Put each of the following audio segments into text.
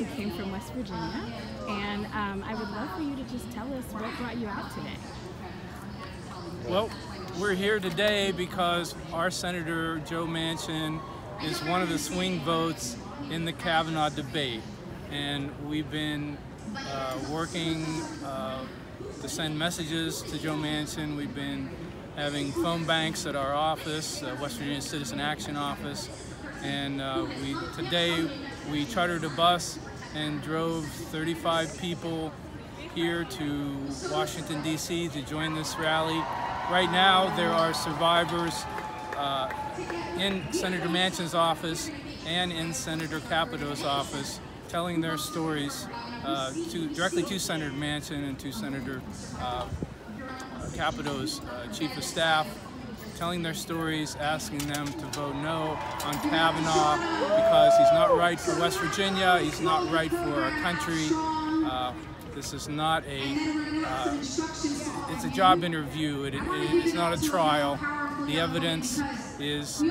who came from West Virginia, and I would love for you to just tell us what brought you out today. Well, we're here today because our Senator Joe Manchin is one of the swing votes in the Kavanaugh debate, and we've been working to send messages to Joe Manchin. We've been having phone banks at our office, West Virginia Citizen Action Office, and today we chartered a bus and drove 35 people here to Washington, D.C. to join this rally. Right now there are survivors in Senator Manchin's office and in Senator Capito's office telling their stories directly to Senator Manchin and to Senator Capito's Chief of Staff, telling their stories, asking them to vote no on Kavanaugh because he's not right for West Virginia, he's not right for our country. This is not it's a job interview, it's not a trial. The evidence is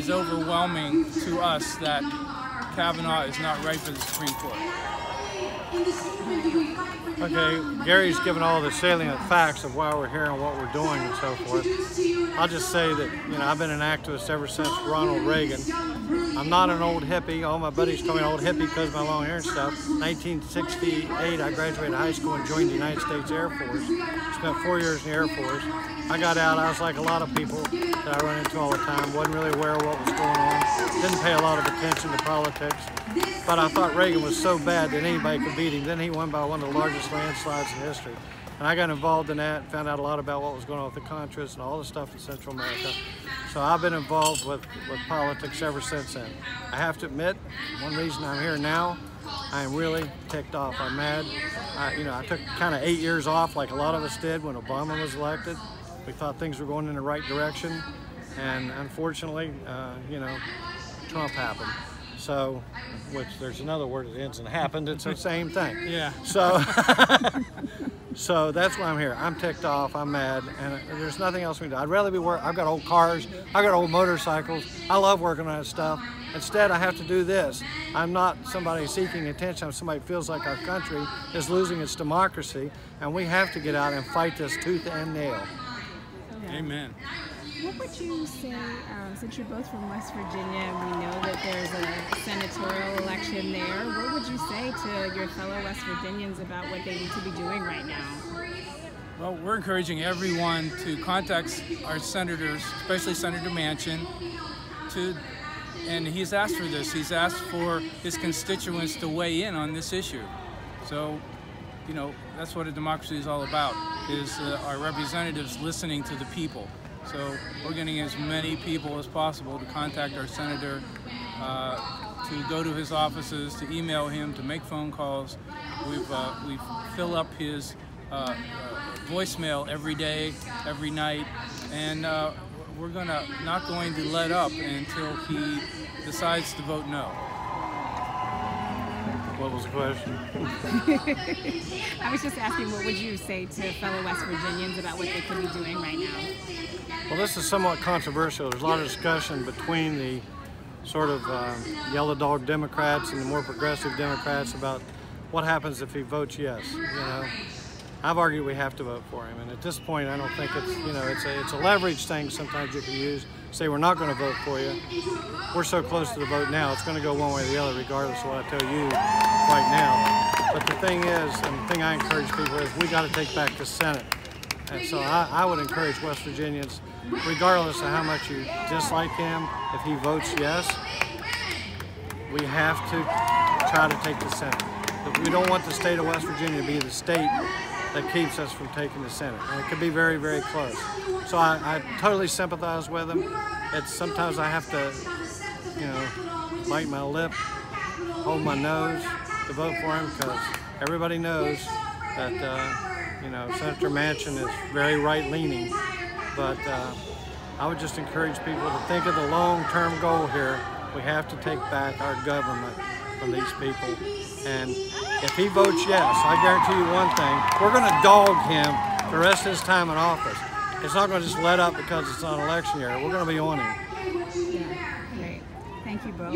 overwhelming to us that Kavanaugh is not right for the Supreme Court. Okay, Gary's given all the salient facts of why we're here and what we're doing and so forth. I'll just say that, I've been an activist ever since Ronald Reagan. I'm not an old hippie. All my buddies call me old hippie because of my long hair and stuff. 1968, I graduated high school and joined the United States Air Force. Spent 4 years in the Air Force. I got out, I was like a lot of people that I run into all the time, wasn't really aware of what was going on, didn't pay a lot of attention to politics, but I thought Reagan was so bad that anybody could beat him. Then he won by one of the largest landslides in history. And I got involved in that, found out a lot about what was going on with the Contras and all the stuff in Central America. So I've been involved with politics ever since then. I have to admit, one reason I'm here now, I am really ticked off. I'm mad. I took kind of 8 years off like a lot of us did when Obama was elected. We thought things were going in the right direction, and unfortunately, Trump happened. So, which there's another word that ends in happened, it's the same thing. Yeah. So, so that's why I'm here. I'm ticked off, I'm mad, and there's nothing else we can do. I'd rather be working. I've got old cars, I've got old motorcycles, I love working on that stuff. Instead, I have to do this. I'm not somebody seeking attention, I'm somebody who feels like our country is losing its democracy, and we have to get out and fight this tooth and nail. Amen. What would you say, since you're both from West Virginia and we know that there's a senatorial election there, what would you say to your fellow West Virginians about what they need to be doing right now? Well, we're encouraging everyone to contact our senators, especially Senator Manchin, and he's asked for this. He's asked for his constituents to weigh in on this issue. So, that's what a democracy is all about, is our representatives listening to the people. So we're getting as many people as possible to contact our senator, to go to his offices, to email him, to make phone calls. We've fill up his voicemail every day, every night, and we're not going to let up until he decides to vote no. What was the question? I was just asking, what would you say to fellow West Virginians about what they could be doing right now? Well, this is somewhat controversial. There's a lot of discussion between the sort of yellow dog Democrats and the more progressive Democrats about what happens if he votes yes. I've argued we have to vote for him, and at this point, I don't think it's a leverage thing. Sometimes you can use, say we're not going to vote for you. We're so close to the vote now, it's going to go one way or the other, regardless of what I tell you right now. But the thing is, and the thing I encourage people is, we got to take back the Senate. And so I would encourage West Virginians, regardless of how much you dislike him, if he votes yes, we have to try to take the Senate. We don't want the state of West Virginia to be the state that keeps us from taking the Senate. And it could be very, very close. So I totally sympathize with him. Sometimes I have to, bite my lip, hold my nose to vote for him, because everybody knows that, Senator Manchin is very right-leaning. But I would just encourage people to think of the long-term goal here. We have to take back our government from these people. And if he votes yes, I guarantee you one thing, we're going to dog him the rest of his time in office. It's not going to just let up because it's not election year. We're going to be on him. Yeah, great. Thank you both.